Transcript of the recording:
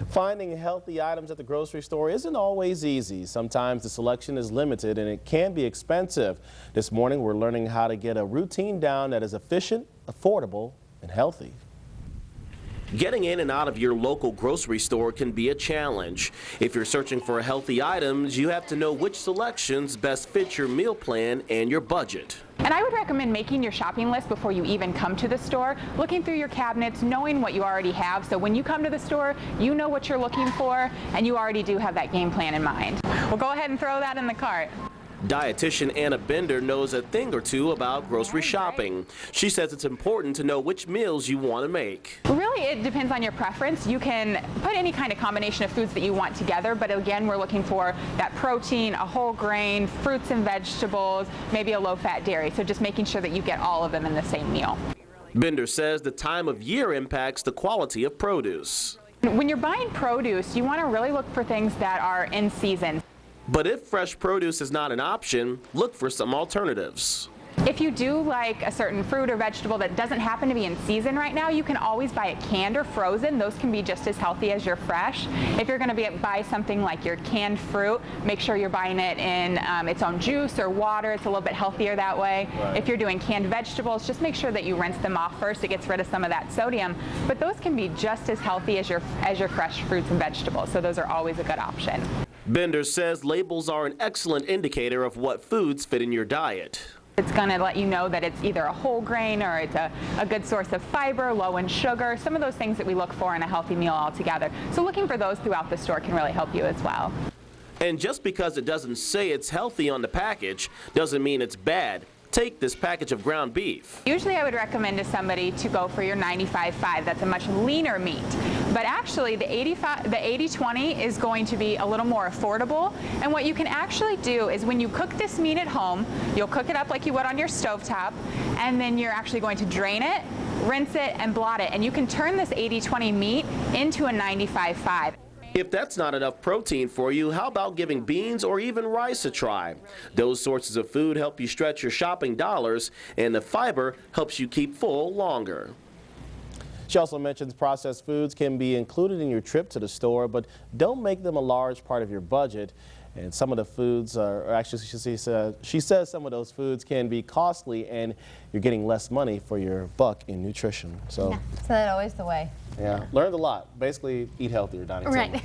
Finding healthy items at the grocery store isn't always easy. Sometimes the selection is limited and it can be expensive. This morning we're learning how to get a routine down that is efficient, affordable, and healthy. Getting in and out of your local grocery store can be a challenge. If you're searching for healthy items, you have to know which selections best fit your meal plan and your budget. And I would recommend making your shopping list before you even come to the store, looking through your cabinets, knowing what you already have. So when you come to the store, you know what you're looking for, and you already do have that game plan in mind. Well, go ahead and throw that in the cart. Dietitian Anna Bender knows a thing or two about grocery shopping. She says it's important to know which meals you want to make. Really, it depends on your preference. You can put any kind of combination of foods that you want together, but again, we're looking for that protein, a whole grain, fruits and vegetables, maybe a low-fat dairy. So just making sure that you get all of them in the same meal. Bender says the time of year impacts the quality of produce. When you're buying produce, you want to really look for things that are in season. But if fresh produce is not an option, look for some alternatives. If you do like a certain fruit or vegetable that doesn't happen to be in season right now, you can always buy it canned or frozen. Those can be just as healthy as your fresh. If you're going to buy something like your canned fruit, make sure you're buying it in its own juice or water. It's a little bit healthier that way. Right. If you're doing canned vegetables, just make sure that you rinse them off first. It gets rid of some of that sodium. But those can be just as healthy as your fresh fruits and vegetables. So those are always a good option. Bender says labels are an excellent indicator of what foods fit in your diet. It's going to let you know that it's either a whole grain or it's a good source of fiber, low in sugar, some of those things that we look for in a healthy meal altogether. So looking for those throughout the store can really help you as well. And just because it doesn't say it's healthy on the package doesn't mean it's bad. Take this package of ground beef. Usually I would recommend to somebody to go for your 95-5. That's a much leaner meat. But actually the 80-20 is going to be a little more affordable. And what you can actually do is when you cook this meat at home, you'll cook it up like you would on your stovetop, and then you're actually going to drain it, rinse it, and blot it. And you can turn this 80-20 meat into a 95-5. If that's not enough protein for you, how about giving beans or even rice a try? Those sources of food help you stretch your shopping dollars, and the fiber helps you keep full longer. She also mentions processed foods can be included in your trip to the store, but don't make them a large part of your budget. And some of the foods are actually, she says some of those foods can be costly and you're getting less money for your buck in nutrition. So, yeah, so that's always the way. Yeah, learned a lot. Basically, eat healthier, Donnie. Right.